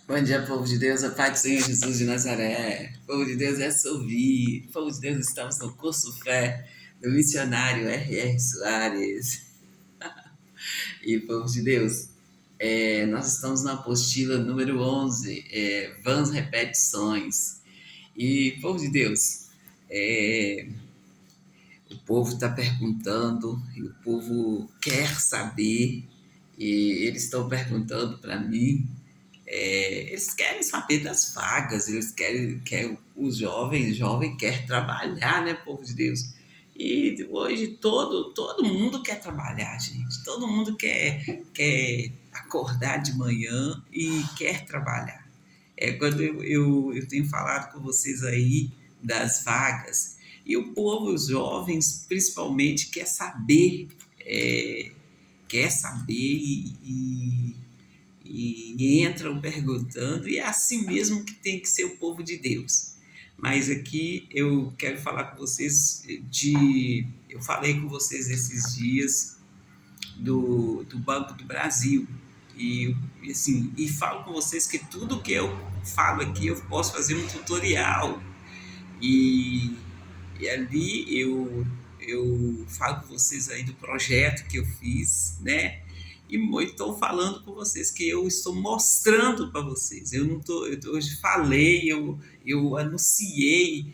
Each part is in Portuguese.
Bom dia, povo de Deus, a paz do Senhor Jesus de Nazaré. Povo de Deus, é ouvir. Povo de Deus, estamos no curso Fé do missionário R.R. Soares. E, povo de Deus, nós estamos na apostila número 11, Vãs Repetições. E, povo de Deus, o povo está perguntando, e o povo quer saber, e eles estão perguntando para mim. Eles querem saber das vagas, eles querem os jovem quer trabalhar, né, povo de Deus? E hoje todo mundo quer trabalhar, gente. Todo mundo quer acordar de manhã e quer trabalhar. Quando eu tenho falado com vocês aí das vagas, e o povo, os jovens, principalmente, é, quer saber e entram perguntando, e é assim mesmo que tem que ser o povo de Deus. Mas aqui eu quero falar com vocês de. Eu falei com vocês esses dias do Banco do Brasil. E falo com vocês que tudo que eu falo aqui eu posso fazer um tutorial. E, e ali eu falo com vocês aí do projeto que eu fiz, né? E estou falando com vocês que eu estou mostrando para vocês. Eu não tô, eu hoje falei, eu anunciei,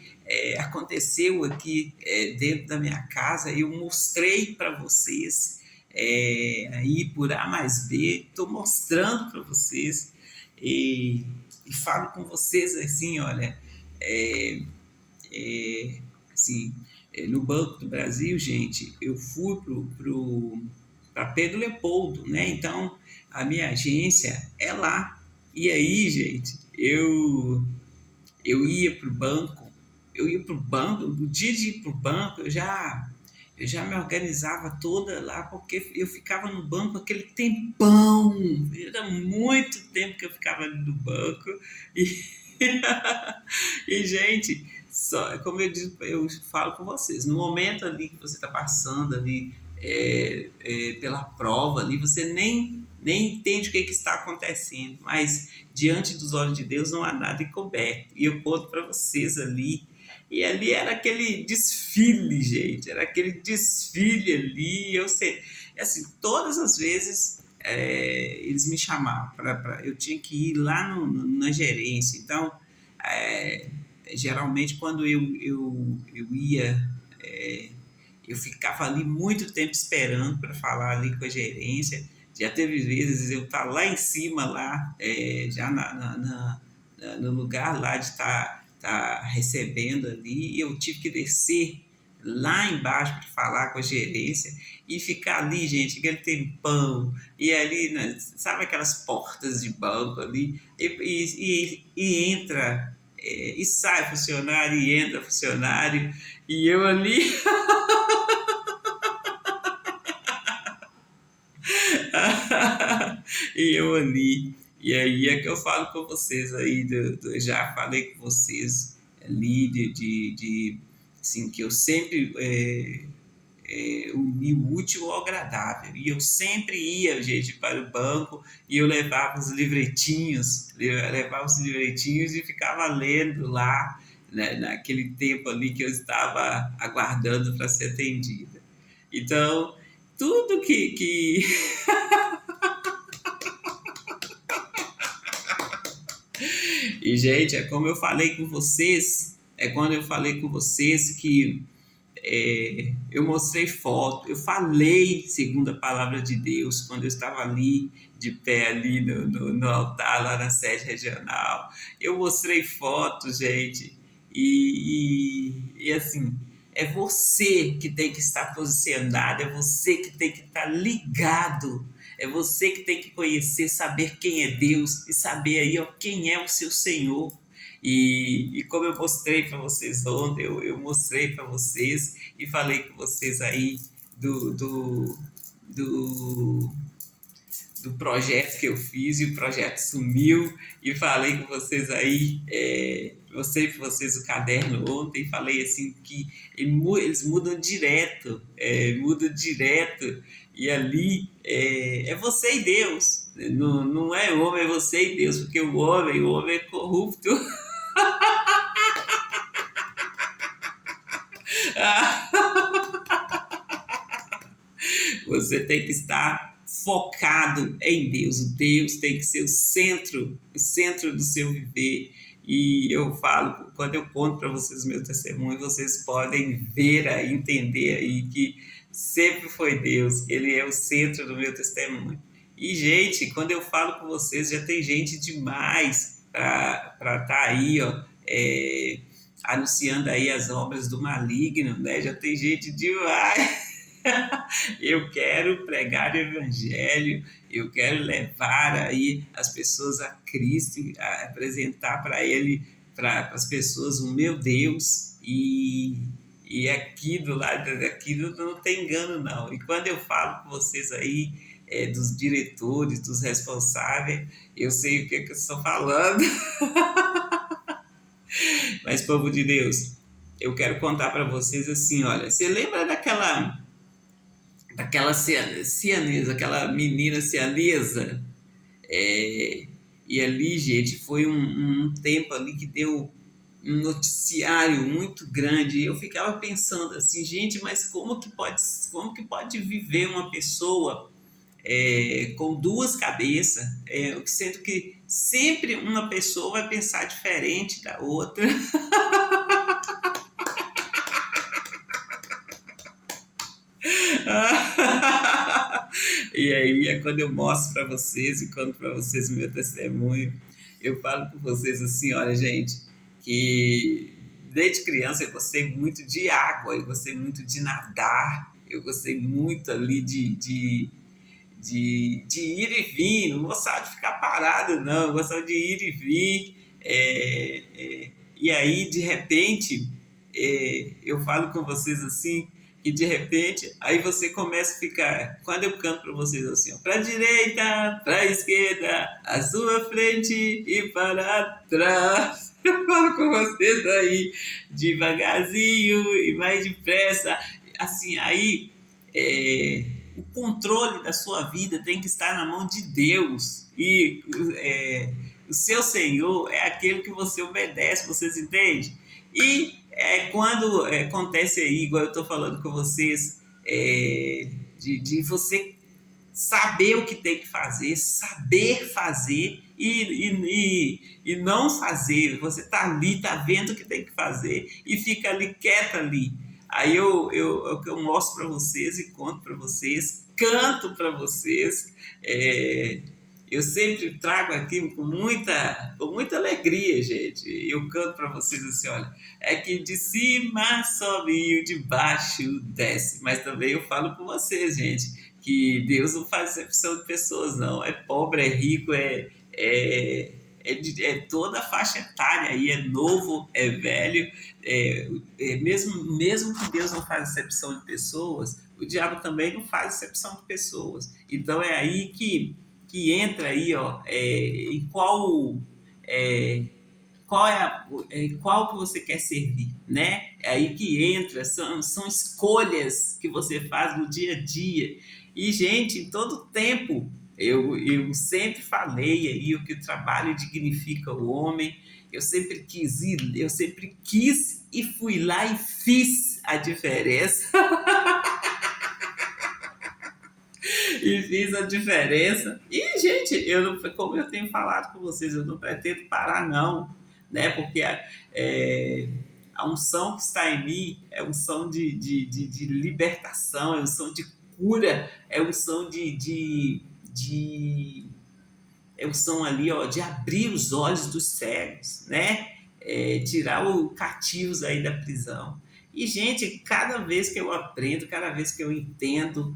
aconteceu aqui dentro da minha casa, eu mostrei para vocês aí por A mais B, estou mostrando para vocês e falo com vocês assim, olha, é, é, assim, no Banco do Brasil, gente, eu fui para Pedro Leopoldo, né? Então, a minha agência é lá. E aí, gente, eu ia para o banco, no dia de ir para o banco, eu já me organizava toda lá, porque eu ficava no banco aquele tempão, era muito tempo que eu ficava ali no banco, e, e gente, como eu falo com vocês, no momento ali que você está passando ali pela prova ali, você nem entende o que está acontecendo, mas diante dos olhos de Deus não há nada encoberto. E eu conto para vocês ali. E ali era aquele desfile, gente, era aquele desfile ali. Eu sei, assim, todas as vezes eles me chamavam, eu tinha que ir lá na gerência. Então, é, geralmente, quando eu ia, é, eu ficava ali muito tempo esperando para falar ali com a gerência. Já teve vezes eu estar lá em cima, lá, já no lugar lá de estar recebendo ali, e eu tive que descer lá embaixo para falar com a gerência e ficar ali, gente, aquele tempão, e ali, né, sabe aquelas portas de banco ali, e entra, e sai funcionário, e entra funcionário, e eu ali e eu ali. E aí é que eu falo com vocês aí, já falei com vocês ali assim, que eu sempre uni o útil ao agradável. E eu sempre ia, gente, para o banco e eu levava os livretinhos e ficava lendo lá, né, naquele tempo ali que eu estava aguardando para ser atendida. Então, tudo que E, gente, é como eu falei com vocês, é quando eu falei com vocês que eu mostrei foto, eu falei segundo a palavra de Deus, quando eu estava ali, de pé ali no altar, lá na sede regional. Eu mostrei fotos, gente, e assim, é você que tem que estar posicionado, é você que tem que estar ligado, é você que tem que conhecer, saber quem é Deus e saber aí ó, quem é o seu Senhor. E como eu mostrei para vocês ontem, eu mostrei para vocês e falei com vocês aí do, do, do, do projeto que eu fiz, e o projeto sumiu, e falei com vocês aí, mostrei para vocês o caderno ontem, e falei assim que eles mudam direto, e ali é você e Deus, Não, não é homem, é você e Deus, porque o homem é corrupto. Você tem que estar focado em Deus. O Deus tem que ser o centro do seu viver. E eu falo, quando eu conto para vocês meu testemunho, vocês podem ver aí, entender aí que sempre foi Deus, Ele é o centro do meu testemunho. E, gente, quando eu falo com vocês, já tem gente demais para estar aí, ó, anunciando aí as obras do maligno, né? Já tem gente demais. Eu quero pregar o evangelho, eu quero levar aí as pessoas a Cristo, a apresentar para Ele, para as pessoas o meu Deus, e aqui do lado daqui não tem engano não. E quando eu falo com vocês aí, dos diretores, dos responsáveis, eu sei o que eu estou falando. Mas, povo de Deus, eu quero contar para vocês assim, olha, você lembra daquela cianesa, aquela menina cianesa? É, e ali, gente, foi um tempo ali que deu um noticiário muito grande. E eu ficava pensando assim, gente, mas como que pode viver uma pessoa com duas cabeças, sendo que sempre uma pessoa vai pensar diferente da outra. E aí é quando eu mostro para vocês e conto para vocês o meu testemunho. Eu falo com vocês assim, olha, gente, que desde criança eu gostei muito de água, eu gostei muito de nadar, eu gostei muito ali de ir e vir, não gostava de ficar parado, não, eu gostava de ir e vir. E aí, de repente, eu falo com vocês assim, que de repente, aí você começa a ficar, quando eu canto para vocês assim, para a direita, para a esquerda, à sua frente e para trás. Eu falo com vocês aí, devagarzinho e mais depressa, assim, aí o controle da sua vida tem que estar na mão de Deus. E o seu Senhor é aquele que você obedece, vocês entendem? E quando acontece aí, igual eu estou falando com vocês, de você saber o que tem que fazer, saber fazer e não fazer. Você está ali, está vendo o que tem que fazer e fica ali quieto ali. Aí eu mostro para vocês e conto para vocês, canto para vocês. Eu sempre trago aqui com muita alegria, gente. Eu canto para vocês assim, olha, é que de cima sobe e o de baixo desce. Mas também eu falo com vocês, gente, que Deus não faz exceção de pessoas, não. É pobre, é rico, é toda a faixa etária aí, é novo, é velho. Mesmo que Deus não faz exceção de pessoas, o diabo também não faz exceção de pessoas. Então é aí que entra aí, ó, em qual que você quer servir, né? É aí que entra, são escolhas que você faz no dia a dia. E, gente, em todo tempo, eu sempre falei aí o que o trabalho dignifica o homem. Eu sempre quis e fui lá e fiz a diferença. E fiz a diferença. E, gente, como eu tenho falado com vocês, eu não pretendo parar, não, né? Porque a unção que está em mim é unção de libertação, é unção de cura, é unção é unção ali, ó, de abrir os olhos dos cegos, né? Tirar os cativos aí da prisão. E, gente, cada vez que eu aprendo, cada vez que eu entendo,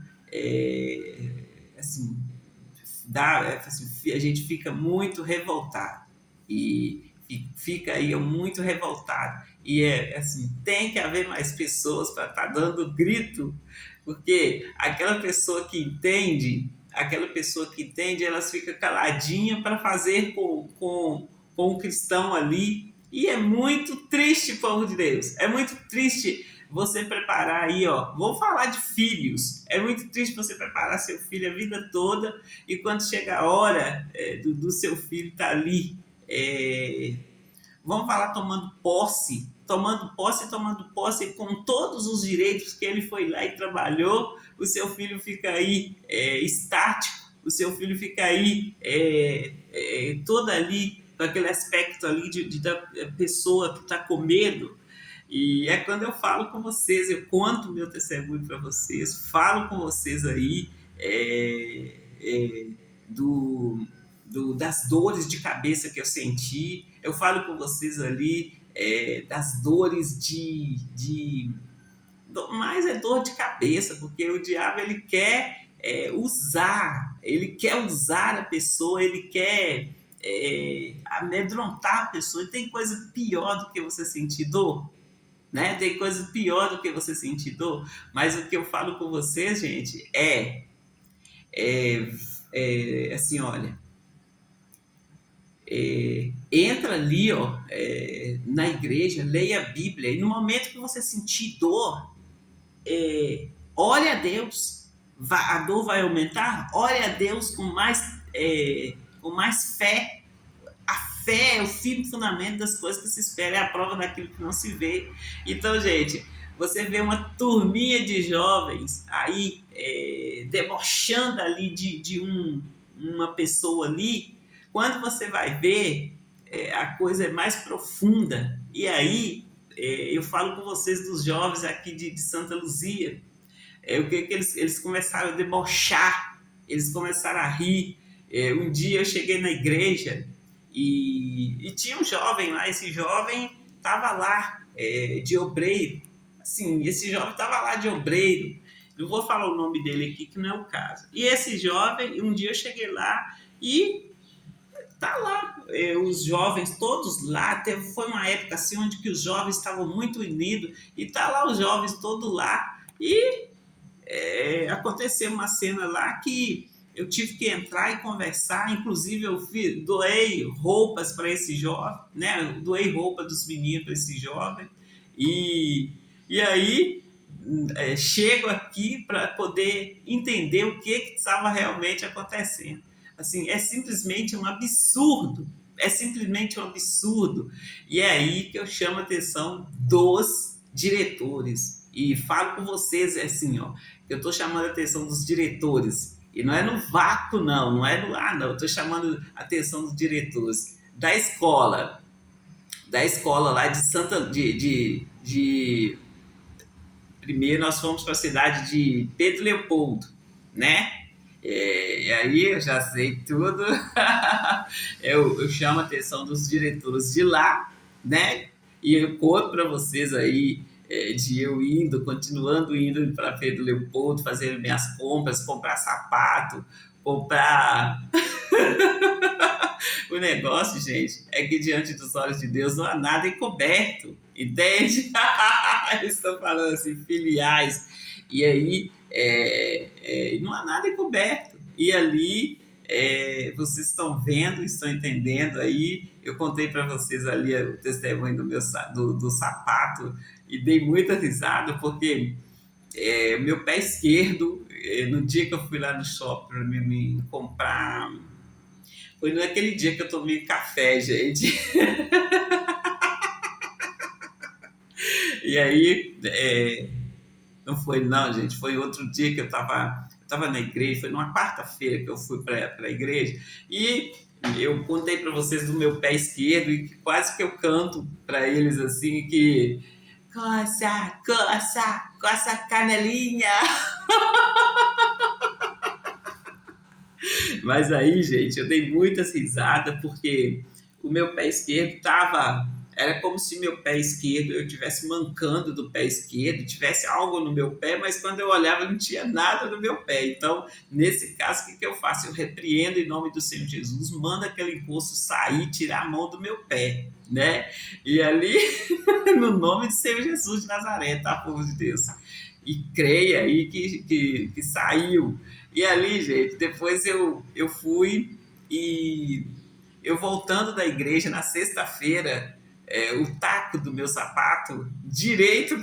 assim, assim, a gente fica muito revoltado e fica aí muito revoltado e assim, tem que haver mais pessoas para estar dando grito, porque aquela pessoa que entende, elas ficam caladinha para fazer com o cristão ali. E é muito triste, povo de Deus, é muito triste você preparar aí, ó, vou falar de filhos. É muito triste você preparar seu filho a vida toda e quando chega a hora do seu filho estar ali, é, vamos falar tomando posse com todos os direitos que ele foi lá e trabalhou, o seu filho fica aí estático, o seu filho fica aí todo ali, com aquele aspecto ali da pessoa que está com medo. E é quando eu falo com vocês, eu conto meu testemunho para vocês, falo com vocês aí do, das dores de cabeça que eu senti, eu falo com vocês ali das dores mais é dor de cabeça, porque o diabo ele quer ele quer usar a pessoa, ele quer amedrontar a pessoa. E tem coisa pior do que você sentir dor, né? Tem coisa pior do que você sentir dor, mas o que eu falo com vocês, gente, assim, olha, entra ali, ó, na igreja, leia a Bíblia, e no momento que você sentir dor, ore a Deus. A dor vai aumentar? Ore a Deus com mais fé. A fé é o firme fundamento das coisas que se espera, é a prova daquilo que não se vê. Então, gente, você vê uma turminha de jovens aí debochando ali de uma pessoa ali, quando você vai ver, a coisa é mais profunda. E aí, eu falo com vocês dos jovens aqui de Santa Luzia, o que eles começaram a debochar, eles começaram a rir. Um dia eu cheguei na igreja e tinha um jovem lá, esse jovem estava lá de obreiro, assim, esse jovem estava lá de obreiro, não vou falar o nome dele aqui que não é o caso. E esse jovem, um dia eu cheguei lá e tá lá, os jovens todos lá, foi uma época assim onde que os jovens estavam muito unidos e tá lá os jovens todos lá e aconteceu uma cena lá que eu tive que entrar e conversar, inclusive eu doei roupas para esse jovem, né? Doei roupa dos meninos para esse jovem e aí chego aqui para poder entender o que estava realmente acontecendo. Assim, é simplesmente um absurdo, e é aí que eu chamo a atenção dos diretores e falo com vocês assim, ó, eu estou chamando a atenção dos diretores, e não é no vácuo não é no ar não, eu estou chamando a atenção dos diretores da escola lá de Santa primeiro nós fomos para a cidade de Pedro Leopoldo, né? E aí eu já sei tudo. eu chamo a atenção dos diretores de lá, né? E eu conto para vocês aí de eu continuando indo para Pedro Leopoldo, fazendo minhas compras, comprar sapato, comprar. O negócio, gente, é que diante dos olhos de Deus não há nada encoberto, entende? Eles estão falando assim, filiais. E aí, não há nada encoberto. E ali, vocês estão vendo, estão entendendo aí. Eu contei para vocês ali o testemunho do sapato e dei muita risada, porque meu pé esquerdo, no dia que eu fui lá no shopping para me comprar. Foi naquele dia que eu tomei café, gente. E aí, não foi não, gente. Foi outro dia que eu tava na igreja. Foi numa quarta-feira que eu fui para a igreja. E eu contei para vocês do meu pé esquerdo e quase que eu canto para eles assim que... Coça, coça, coça a canelinha. Mas aí, gente, eu dei muitas risadas porque o meu pé esquerdo era como se meu pé esquerdo, eu estivesse mancando do pé esquerdo, tivesse algo no meu pé, mas quando eu olhava não tinha nada no meu pé. Então, nesse caso, o que eu faço? Eu repreendo em nome do Senhor Jesus, mando aquele encosto sair, tirar a mão do meu pé, né? E ali, no nome do Senhor Jesus de Nazaré, tá, povo de Deus? E creia aí que saiu. E ali, gente, depois eu fui e eu voltando da igreja na sexta-feira, o taco do meu sapato direito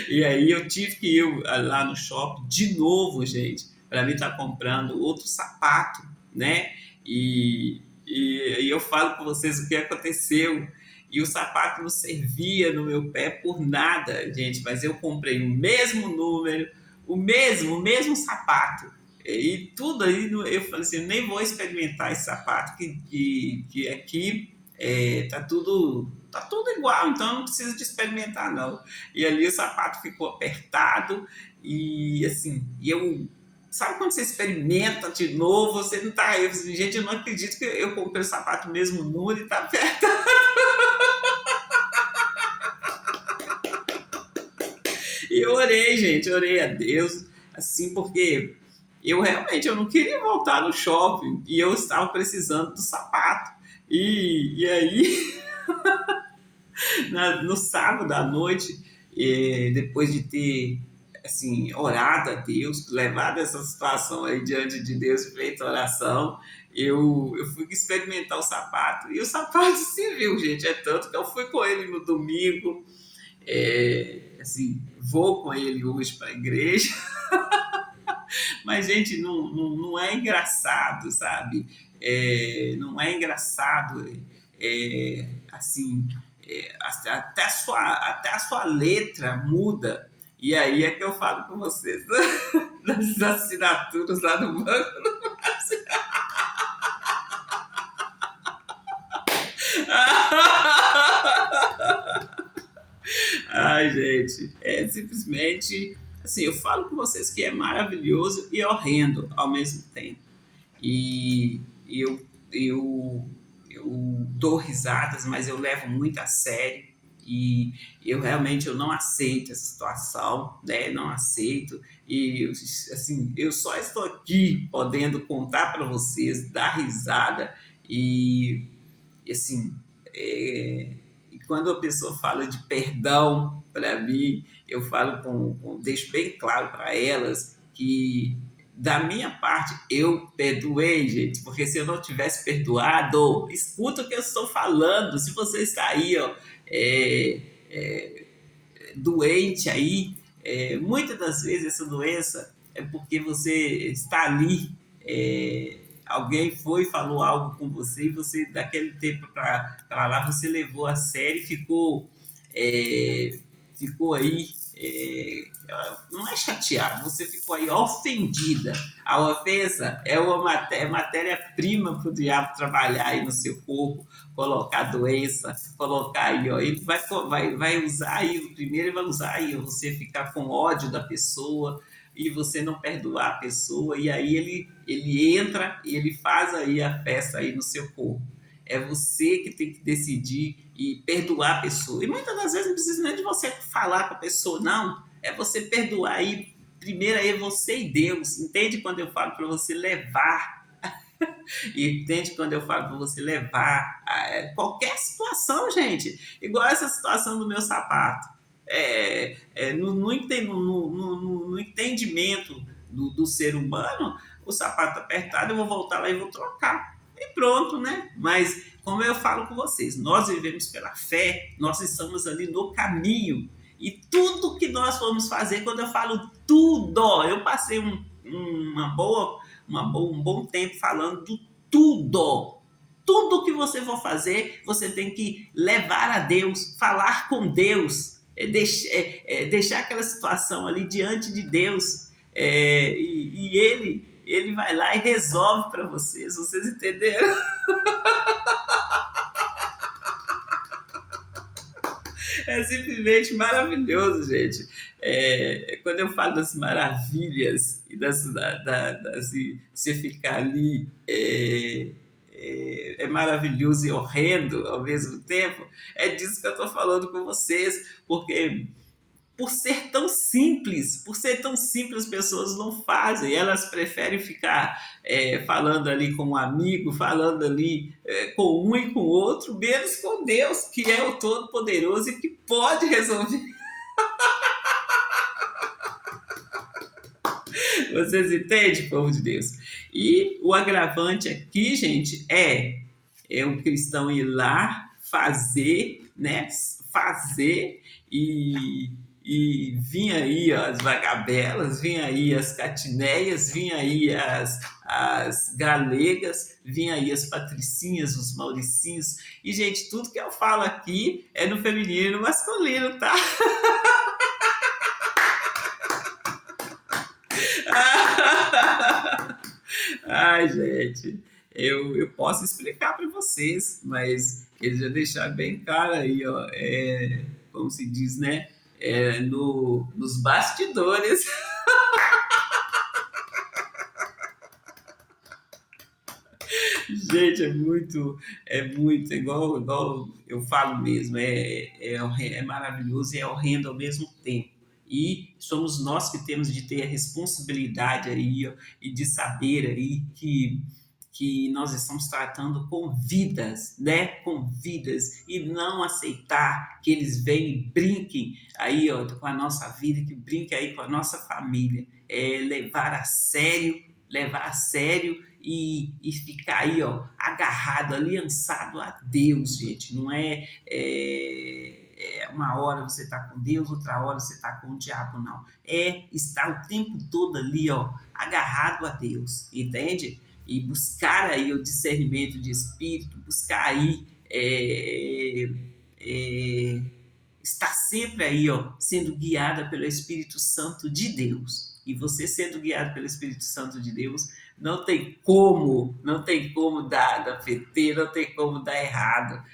E aí eu tive que ir lá no shopping de novo, gente, para mim estar comprando outro sapato, né? E eu falo para vocês o que aconteceu. E o sapato não servia no meu pé por nada, gente, mas eu comprei o mesmo número, o mesmo sapato. E tudo aí, eu falei assim, nem vou experimentar esse sapato, que aqui tá tudo igual, então não precisa de experimentar, não. E ali o sapato ficou apertado e assim, e eu. Sabe quando você experimenta de novo, você não tá. Gente, eu não acredito que eu comprei o sapato mesmo número e tá apertado. E eu orei, gente, orei a Deus, assim, porque eu não queria voltar no shopping e eu estava precisando do sapato. E aí, no sábado à noite, depois de ter assim, orado a Deus, levado essa situação aí diante de Deus, feito oração, eu fui experimentar o sapato e o sapato se viu, gente. É tanto que eu fui com ele no domingo, assim, vou com ele hoje para a igreja, mas, gente, não é engraçado, sabe? Não é engraçado, assim, até a sua letra muda. E aí é que eu falo com vocês, das assinaturas lá no banco. Ai, gente, é simplesmente, assim, eu falo com vocês que é maravilhoso e horrendo ao mesmo tempo. E eu dou risadas, mas eu levo muito a sério. E eu realmente eu não aceito essa situação, né? Não aceito. E assim, eu só estou aqui podendo contar para vocês, dar risada e assim, é, e quando a pessoa fala de perdão para mim, eu falo deixo bem claro para elas que da minha parte eu perdoei, gente, porque se eu não tivesse perdoado, escuta o que eu estou falando. Se você está aí, ó, é, é, doente aí, muitas das vezes essa doença é porque você está ali, alguém foi e falou algo com você e você, daquele tempo para lá, você levou a sério e ficou aí, não é chateado, você ficou aí ofendida. A ofensa é uma matéria-prima para o diabo trabalhar aí no seu corpo, colocar doença, colocar aí, ó, ele vai usar aí, primeiro ele vai usar aí, você ficar com ódio da pessoa e você não perdoar a pessoa, e aí ele entra e ele faz aí a festa aí no seu corpo. É você que tem que decidir e perdoar a pessoa. E muitas das vezes não precisa nem de você falar com a pessoa, não. É você perdoar aí. Primeiro é você e Deus. Entende quando eu falo para você levar? E entende quando eu falo para você levar qualquer situação, gente. Igual essa situação do meu sapato. No entendimento do ser humano, o sapato apertado, eu vou voltar lá e vou trocar. E pronto, né? Mas, como eu falo com vocês, nós vivemos pela fé, nós estamos ali no caminho. E tudo que nós vamos fazer, quando eu falo tudo, eu passei um bom tempo falando do tudo. Tudo que você for fazer, você tem que levar a Deus, falar com Deus, deixar aquela situação ali diante de Deus, e ele vai lá e resolve para vocês entenderam? É simplesmente maravilhoso, gente. Quando eu falo das maravilhas e e você ficar ali, é maravilhoso e horrendo ao mesmo tempo, é disso que eu estou falando com vocês, porque por ser tão simples, as pessoas não fazem, elas preferem ficar falando ali com um amigo, falando ali com um e com o outro, menos com Deus, que é o Todo-Poderoso e que pode resolver. Vocês entendem, povo de Deus? E o agravante aqui, gente, é o cristão ir lá fazer, né, fazer e vinha aí ó, as vagabelas, vinha aí as catineias, vinha aí as galegas, vinha aí as patricinhas, os mauricinhos. E, gente, tudo que eu falo aqui é no feminino e no masculino, tá? Ai, gente, eu posso explicar para vocês, mas eles já deixaram bem claro aí, ó, como se diz, né? Nos bastidores. Gente, igual eu falo mesmo, é maravilhoso e é horrendo ao mesmo tempo. E somos nós que temos de ter a responsabilidade aí, ó, e de saber aí que nós estamos tratando com vidas, né? Com vidas, e não aceitar que eles venham e brinquem aí, ó, com a nossa vida, que brinquem aí com a nossa família. Levar a sério e ficar aí, ó, agarrado, aliançado a Deus, gente. Não uma hora você está com Deus, outra hora você está com o diabo, não. É estar o tempo todo ali, ó, agarrado a Deus, entende? E buscar aí o discernimento de espírito, buscar aí é, estar sempre aí, ó, sendo guiada pelo Espírito Santo de Deus. E você sendo guiado pelo Espírito Santo de Deus, não tem como dar PT, não tem como dar errado.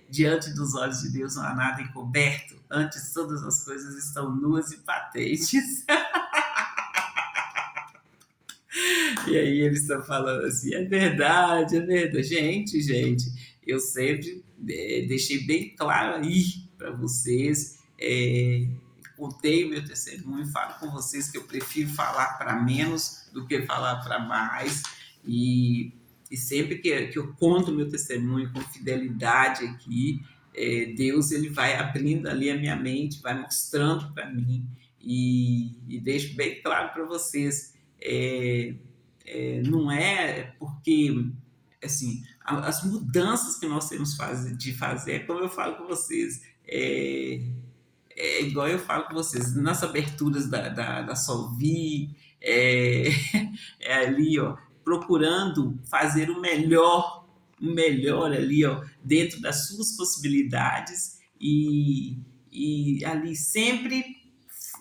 Diante dos olhos de Deus não há nada encoberto. Antes todas as coisas estão nuas e patentes. E aí eles estão falando assim, é verdade, é verdade. Gente, eu sempre deixei bem claro aí para vocês, contei o meu testemunho, falo com vocês que eu prefiro falar para menos do que falar para mais, e sempre que eu conto o meu testemunho com fidelidade aqui, Deus ele vai abrindo ali a minha mente, vai mostrando para mim, e deixo bem claro para vocês, não é porque assim as mudanças que nós temos de fazer, como eu falo com vocês, igual eu falo com vocês, nas aberturas da Solvi, ali, ó, procurando fazer o melhor ali, ó, dentro das suas possibilidades e ali sempre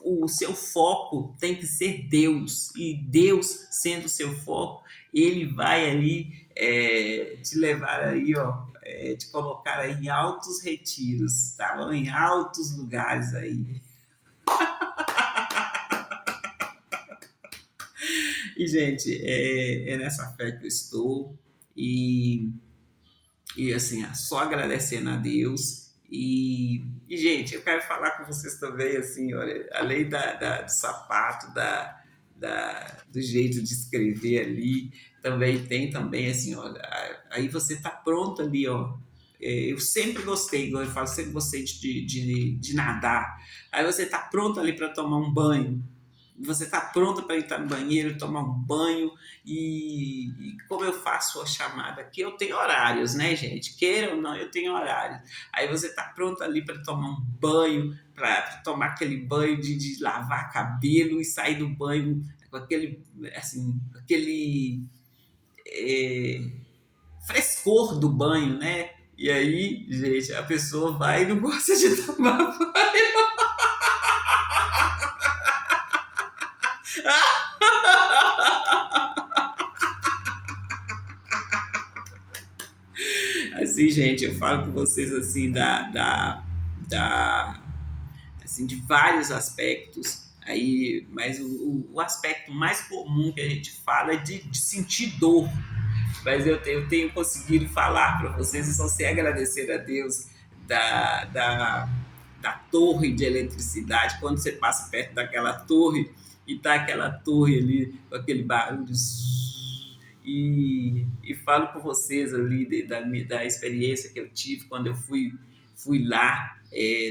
o seu foco tem que ser Deus, e Deus sendo o seu foco, ele vai ali te levar aí, ó, te colocar aí em altos retiros, tá? Em altos lugares aí. E, gente, nessa fé que eu estou, e, e assim, só agradecendo a Deus. Gente, eu quero falar com vocês também, assim, olha, além do sapato, do jeito de escrever ali, também tem também, assim, olha, aí você tá pronto ali, ó. Eu sempre gostei, igual eu falo, sempre gostei de nadar. Aí você tá pronto ali para tomar um banho, você está pronta para entrar no banheiro, tomar um banho, e como eu faço a chamada aqui, eu tenho horários, né, gente? Queira ou não, eu tenho horários. Aí você está pronta ali para tomar um banho, para tomar aquele banho de lavar cabelo e sair do banho com aquele, assim, aquele frescor do banho, né? E aí, gente, a pessoa vai e não gosta de tomar banho. Assim, gente, eu falo com vocês assim da assim, de vários aspectos aí, mas o aspecto mais comum que a gente fala é de sentir dor. Mas eu tenho conseguido falar para vocês e só sei agradecer a Deus da, da, da torre de eletricidade, quando você passa perto daquela torre e tá aquela torre ali com aquele barulho, e falo com vocês ali da experiência que eu tive quando eu fui lá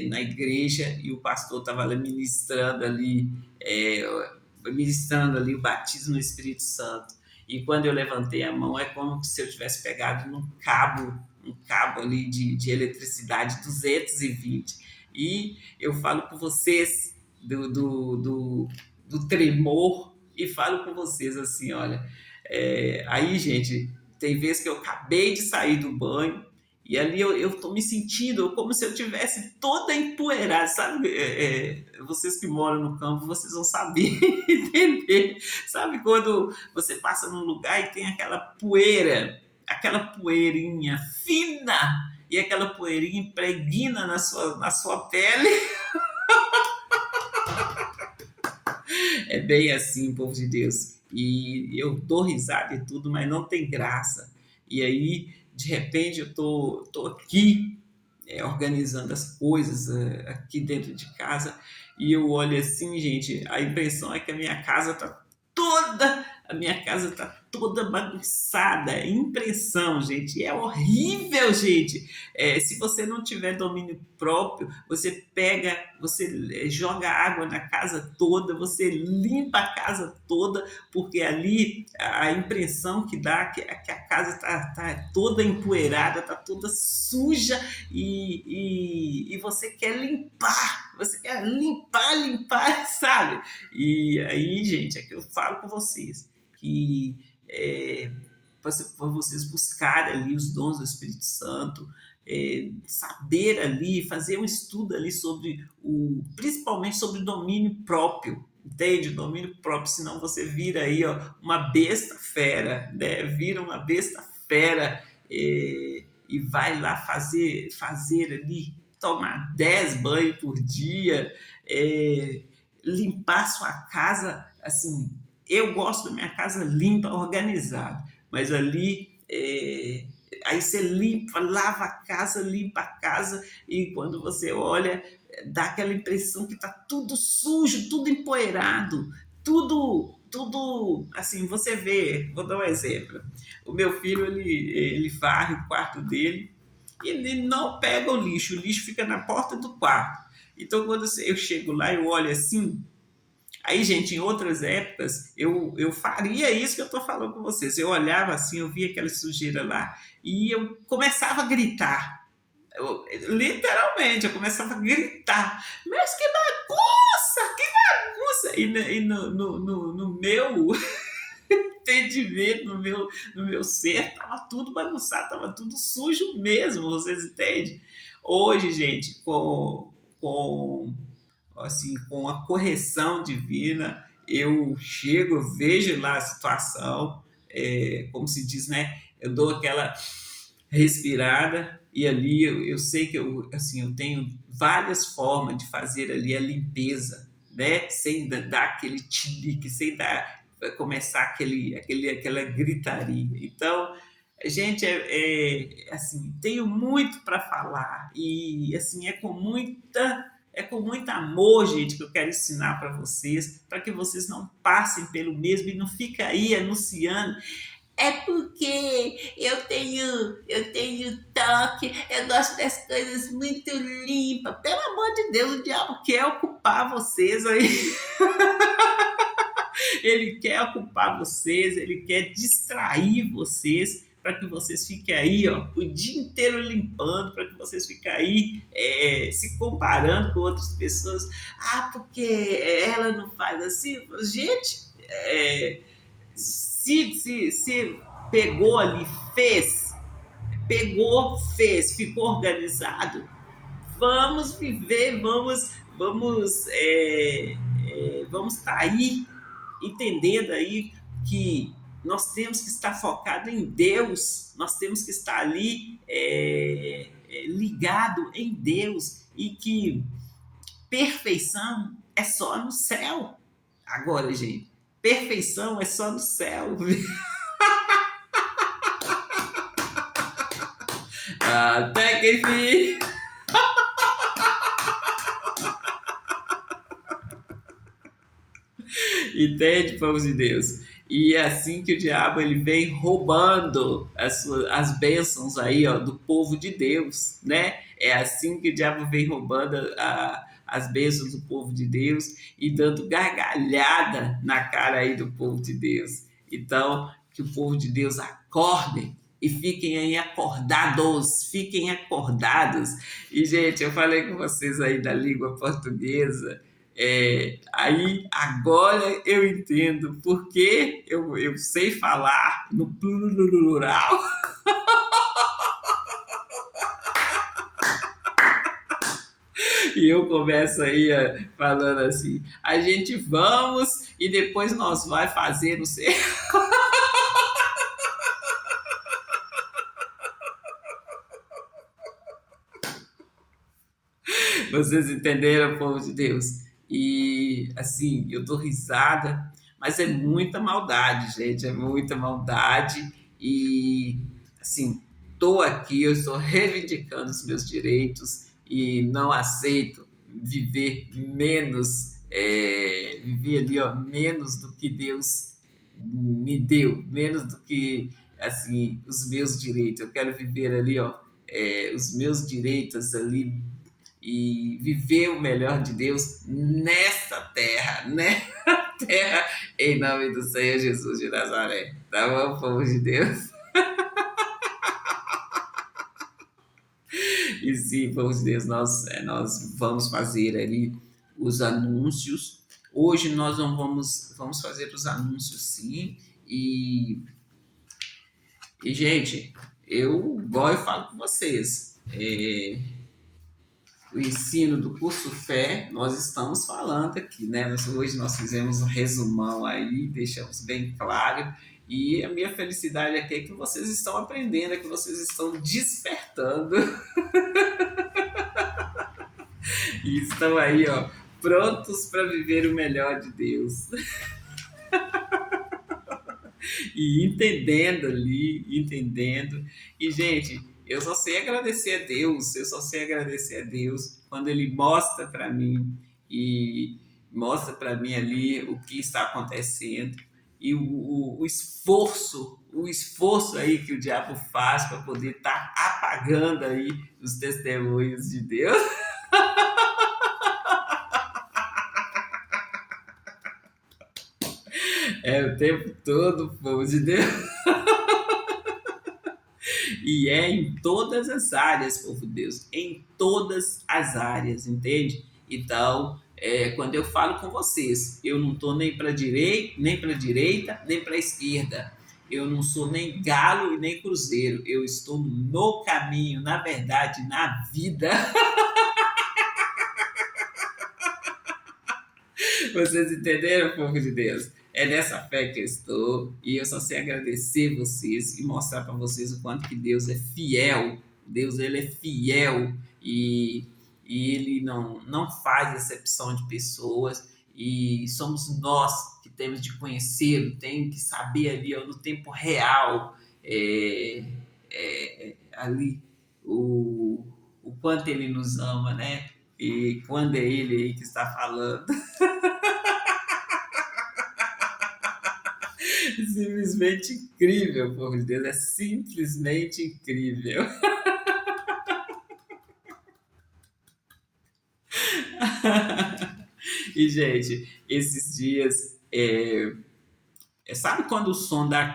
na igreja e o pastor estava ali ministrando ali o batismo no Espírito Santo. E quando eu levantei a mão, é como se eu tivesse pegado um cabo ali de eletricidade 220. E eu falo com vocês do tremor e falo com vocês assim, olha, aí, gente, tem vezes que eu acabei de sair do banho e ali eu tô me sentindo como se eu tivesse toda empoeirada, sabe? Vocês que moram no campo, vocês vão saber entender. Sabe quando você passa num lugar e tem aquela poeira, aquela poeirinha fina, e aquela poeirinha impregna na sua pele? É bem assim, povo de Deus. E eu dou risada e tudo, mas não tem graça. E aí, de repente, eu tô aqui organizando as coisas aqui dentro de casa e eu olho assim, gente, a impressão é que a minha casa tá toda bagunçada, é impressão, gente, é horrível, gente. Se você não tiver domínio próprio, você joga água na casa toda, você limpa a casa toda, porque ali a impressão que dá é que a casa tá toda empoeirada, tá toda suja e você quer limpar, sabe? E aí, gente, é que eu falo com vocês que para vocês buscarem ali os dons do Espírito Santo, saber ali, fazer um estudo ali principalmente sobre o domínio próprio, entende? O domínio próprio, senão você vira aí, ó, uma besta fera, né? Vira uma besta fera e vai lá fazer ali, tomar 10 banhos por dia, limpar sua casa, assim, eu gosto da minha casa limpa, organizada, mas ali aí você limpa a casa e quando você olha, dá aquela impressão que tá tudo sujo, tudo empoeirado, tudo assim, você vê, vou dar um exemplo. O meu filho, ele varre o quarto dele, ele não pega o lixo fica na porta do quarto. Então, quando eu chego lá, eu olho assim. Aí, gente, em outras épocas, eu faria isso que eu estou falando com vocês. Eu olhava assim, eu via aquela sujeira lá e eu começava a gritar. Literalmente, eu começava a gritar. Mas que bagunça! Que bagunça! E no meu entendimento, no meu ser, estava tudo bagunçado, estava tudo sujo mesmo, vocês entendem? Hoje, gente, com a correção divina, eu chego, eu vejo lá a situação, como se diz, né? Eu dou aquela respirada e ali eu sei que eu tenho várias formas de fazer ali a limpeza, né? Sem dar aquele tilique, sem começar aquela gritaria. Então, gente, assim, tenho muito para falar e assim é com muito amor, gente, que eu quero ensinar para vocês, para que vocês não passem pelo mesmo e não fiquem aí anunciando. É porque eu tenho toque, eu gosto das coisas muito limpas. Pelo amor de Deus, o diabo quer ocupar vocês aí. Ele quer ocupar vocês, ele quer distrair vocês para que vocês fiquem aí, ó, o dia inteiro limpando, para que vocês fiquem aí se comparando com outras pessoas. Ah, porque ela não faz assim. Gente, se pegou ali, ficou organizado, vamos viver, vamos estar aí entendendo aí que nós temos que estar focado em Deus, nós temos que estar ali ligado em Deus e que perfeição é só no céu. Agora, gente, perfeição é só no céu. Até que enfim. Entende, povo de Deus? E é assim que o diabo ele vem roubando as bênçãos aí, ó, do povo de Deus, né? É assim que o diabo vem roubando as bênçãos do povo de Deus e dando gargalhada na cara aí do povo de Deus. Então, que o povo de Deus acorde e fiquem aí acordados, fiquem acordados. E, gente, eu falei com vocês aí da língua portuguesa, aí agora eu entendo porque eu sei falar no plural. E eu começo aí falando assim, a gente vamos e depois nós vai fazer, não sei. Vocês entenderam, povo de Deus? E assim, eu dou risada, mas é muita maldade, gente, é muita maldade. E assim, estou aqui, eu estou reivindicando os meus direitos e não aceito viver menos, viver ali, ó, menos do que Deus me deu, menos do que assim os meus direitos. Eu quero viver ali, ó, os meus direitos ali e viver o melhor de Deus nessa terra, né? Terra, em nome do Senhor Jesus de Nazaré. Tá bom, povo de Deus? E sim, povo de Deus, nós vamos fazer ali os anúncios. Hoje nós não vamos fazer os anúncios, sim. E gente, igual eu falo com vocês, o ensino do curso Fé, nós estamos falando aqui, né? Hoje nós fizemos um resumão aí, deixamos bem claro, e a minha felicidade aqui é que vocês estão aprendendo, é que vocês estão despertando e estão aí, ó, prontos para viver o melhor de Deus. E entendendo ali, entendendo. E, gente, eu só sei agradecer a Deus, eu só sei agradecer a Deus quando Ele mostra para mim e mostra para mim ali o que está acontecendo e o esforço aí que o diabo faz para poder estar apagando aí os testemunhos de Deus. É o tempo todo, povo de Deus. E é em todas as áreas, povo de Deus, em todas as áreas, entende? Então, quando eu falo com vocês, eu não estou nem para direita, nem para esquerda. Eu não sou nem galo e nem cruzeiro. Eu estou no caminho, na verdade, na vida. Vocês entenderam, povo de Deus? É nessa fé que eu estou e eu só sei agradecer vocês e mostrar para vocês o quanto que Deus é fiel. Deus, ele é fiel e ele não faz exceção de pessoas e somos nós que temos de conhecê-lo, tem que saber ali ó, no tempo real ali o quanto ele nos ama, né? E quando é ele aí que está falando. Simplesmente incrível, povo de Deus, é simplesmente incrível. E, gente, esses dias, sabe quando o som dá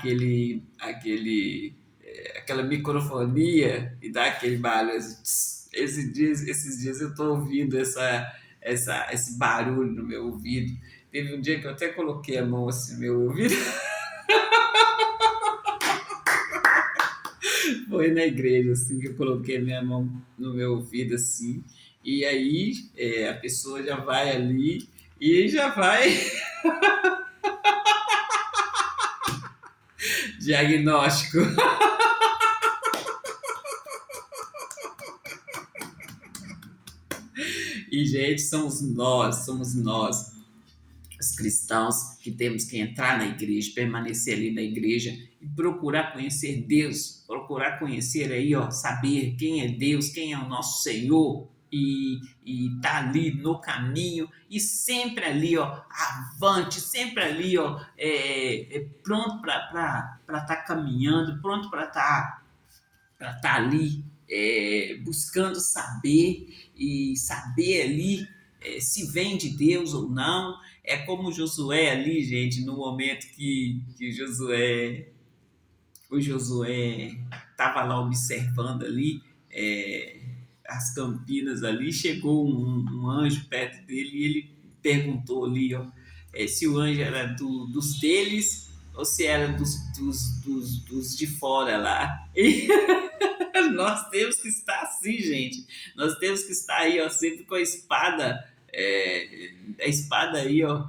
aquela microfonia e dá aquele barulho? Esses dias eu estou ouvindo esse barulho no meu ouvido. Teve um dia que eu até coloquei a mão assim no meu ouvido. Foi na igreja, assim, que eu coloquei a minha mão no meu ouvido, assim, e aí a pessoa já vai ali e já vai diagnóstico. E, gente, somos nós, os cristãos, que temos que entrar na igreja, permanecer ali na igreja e procurar conhecer Deus, procurar conhecer aí, ó, saber quem é Deus, quem é o nosso Senhor e tá ali no caminho e sempre ali, ó, avante, sempre ali, ó, pronto para estar caminhando, pronto para estar ali buscando saber e saber ali se vem de Deus ou não. É como Josué ali, gente, no momento que Josué o Josué estava lá observando ali as campinas ali, chegou um anjo perto dele e ele perguntou ali, ó, se o anjo era dos deles ou se era dos de fora lá. E nós temos que estar assim, gente. Nós temos que estar aí, ó, sempre com a espada aí, ó,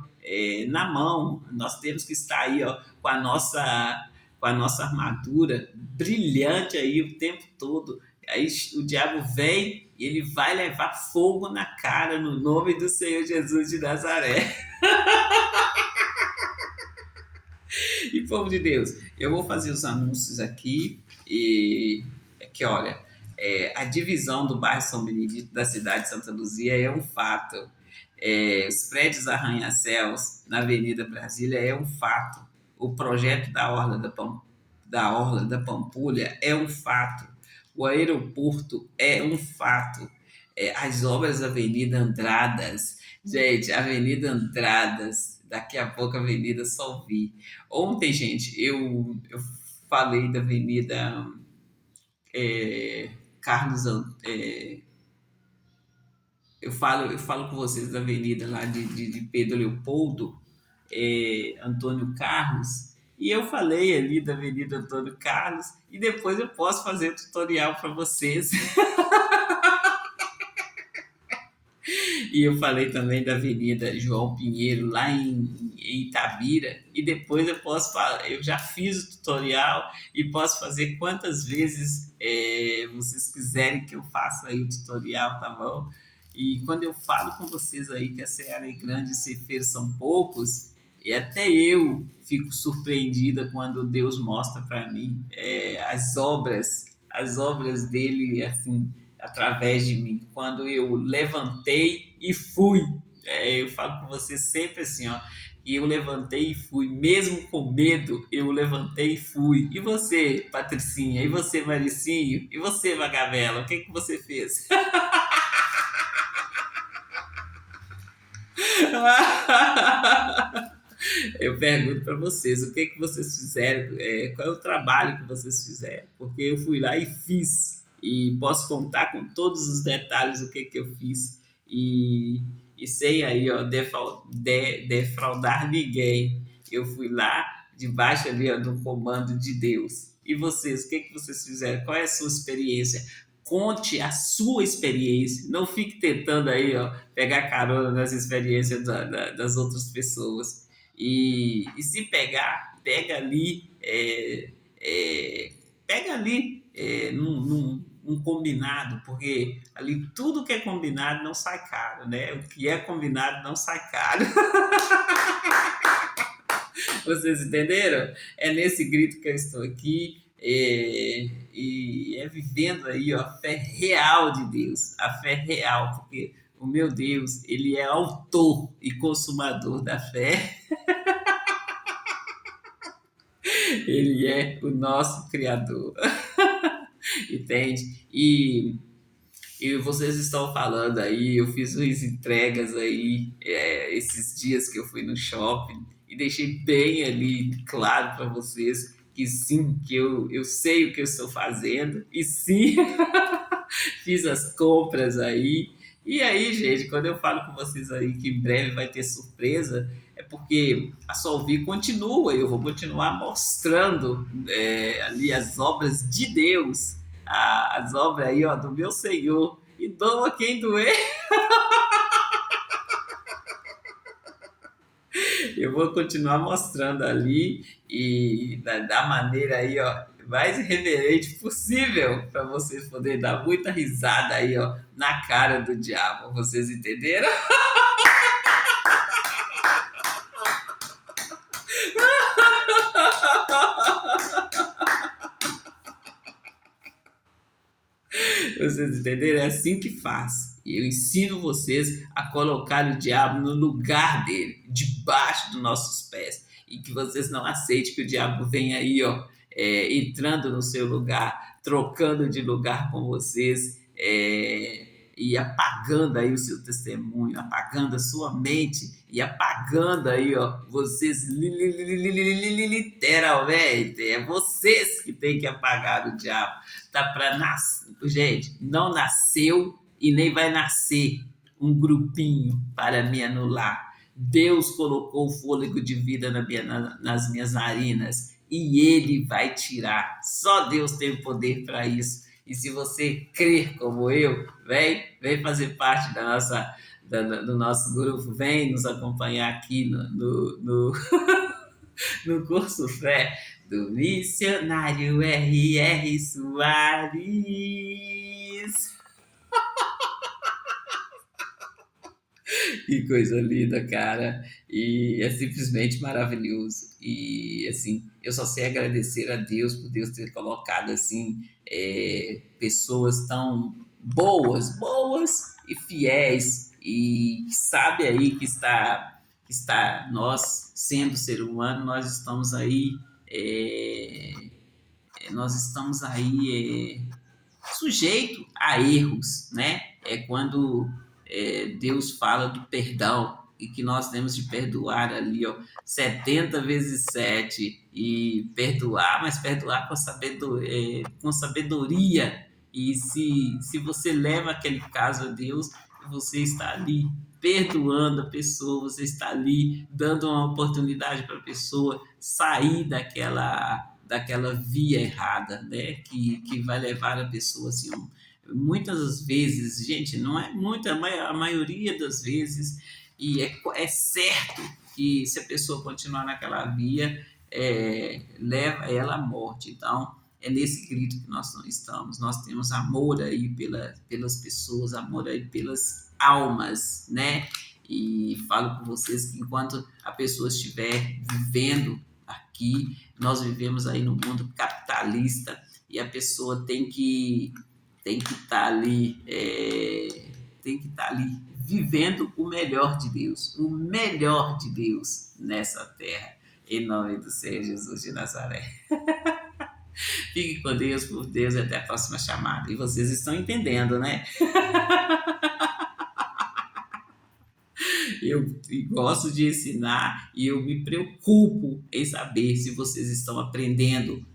na mão. Nós temos que estar aí, ó, com a nossa armadura brilhante aí o tempo todo. Aí o diabo vem e ele vai levar fogo na cara no nome do Senhor Jesus de Nazaré. E povo de Deus, eu vou fazer os anúncios aqui e é que olha, a divisão do bairro São Benedito da cidade de Santa Luzia é um fato. Os prédios arranha-céus na Avenida Brasília é um fato. O projeto da Orla da Pampulha é um fato. O aeroporto é um fato. As obras da Avenida Andradas, gente, Avenida Andradas, daqui a pouco a Avenida Solvi. Ontem, gente, eu falei da Avenida Carlos. Eu falo com vocês da avenida lá de Pedro Leopoldo, Antônio Carlos, e eu falei ali da Avenida Antônio Carlos, e depois eu posso fazer o tutorial para vocês. E eu falei também da Avenida João Pinheiro, lá em Itabira, e depois eu posso falar, eu já fiz o tutorial e posso fazer quantas vezes vocês quiserem que eu faça aí o tutorial, tá bom? E quando eu falo com vocês aí que a Seara é grande e os ceifeiros são poucos, e até eu fico surpreendida quando Deus mostra para mim as obras dele, assim, através de mim. Quando eu levantei e fui, eu falo com você sempre assim, ó, e eu levantei e fui, mesmo com medo, eu levantei e fui. E você, Patricinha? E você, Maricinho? E você, Magavela? O que que você fez? Eu pergunto para vocês, o que que vocês fizeram? Qual é o trabalho que vocês fizeram? Porque eu fui lá e fiz, e posso contar com todos os detalhes o que que eu fiz, e sem aí, ó, defraudar ninguém. Eu fui lá debaixo ali, ó, do comando de Deus. E vocês, o que que vocês fizeram? Qual é a sua experiência? Conte a sua experiência. Não fique tentando aí, ó, pegar carona nas experiências das outras pessoas. E se pegar, pega ali num combinado, porque ali tudo que é combinado não sai caro, né? O que é combinado não sai caro. Vocês entenderam? É nesse grito que eu estou aqui, e é vivendo aí, ó, a fé real de Deus, a fé real, porque o meu Deus, ele é autor e consumador da fé. Ele é o nosso Criador, entende? E vocês estão falando aí, eu fiz umas entregas aí, esses dias que eu fui no shopping, e deixei bem ali claro para vocês que sim, que eu sei o que eu estou fazendo, e sim, fiz as compras aí. E aí, gente, quando eu falo com vocês aí que em breve vai ter surpresa, é porque a Solvi continua, eu vou continuar mostrando ali as obras de Deus, as obras aí, ó, do meu Senhor. E doa quem doer, eu vou continuar mostrando ali e da maneira aí, ó, mais irreverente possível para vocês poderem dar muita risada aí, ó, na cara do diabo. Vocês entenderam? Vocês entenderam? É assim que faz. E eu ensino vocês a colocar o diabo no lugar dele, debaixo dos nossos pés. E que vocês não aceitem que o diabo venha aí, ó, entrando no seu lugar, trocando de lugar com vocês, e apagando aí o seu testemunho, apagando a sua mente e apagando aí, ó, vocês literalmente, é vocês que têm que apagar o diabo. Tá para nascer, gente, não nasceu e nem vai nascer um grupinho para me anular. Deus colocou o fôlego de vida nas minhas narinas e Ele vai tirar. Só Deus tem o poder para isso. E se você crer como eu, vem fazer parte do nosso grupo, vem nos acompanhar aqui no curso Fé do Missionário R.R. Soares. Que coisa linda, cara. E é simplesmente maravilhoso. E assim, eu só sei agradecer a Deus por Deus ter colocado assim pessoas tão boas e fiéis e que sabe aí que está nós sendo ser humano, é, nós estamos aí sujeito a erros, né? É quando Deus fala do perdão e que nós temos de perdoar ali, ó, 70 vezes 7 e perdoar, mas perdoar com sabedoria. E se você leva aquele caso a Deus, você está ali perdoando a pessoa, você está ali dando uma oportunidade para a pessoa sair daquela via errada, né? Que vai levar a pessoa assim, muitas das vezes, gente, não é muita, a maioria das vezes, e é certo que se a pessoa continuar naquela via, leva ela à morte. Então, é nesse grito que nós não estamos. Nós temos amor aí pelas pessoas, amor aí pelas almas, né? E falo com vocês que enquanto a pessoa estiver vivendo aqui, nós vivemos aí no mundo capitalista e a pessoa tem que estar ali, tem que estar ali vivendo o melhor de Deus nessa terra, em nome do Senhor Jesus de Nazaré. Fique com Deus, por Deus, e até a próxima chamada. E vocês estão entendendo, né? Eu gosto de ensinar e eu me preocupo em saber se vocês estão aprendendo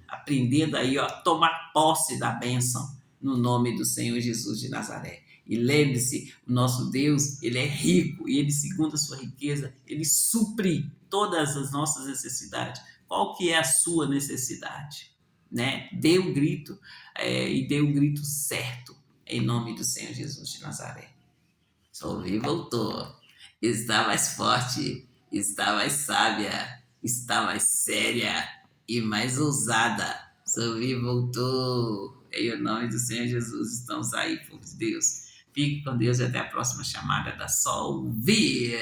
aí, ó, a tomar posse da bênção no nome do Senhor Jesus de Nazaré. E lembre-se, o nosso Deus, ele é rico e ele, segundo a sua riqueza, ele supre todas as nossas necessidades. Qual que é a sua necessidade? Né? Dê um grito, e dê um grito certo em nome do Senhor Jesus de Nazaré. Solvi voltou. Está mais forte, está mais sábia, está mais séria e mais ousada. Solvi voltou. Em nome do Senhor Jesus, estamos aí, povo de Deus. Fique com Deus e até a próxima chamada da Solvi.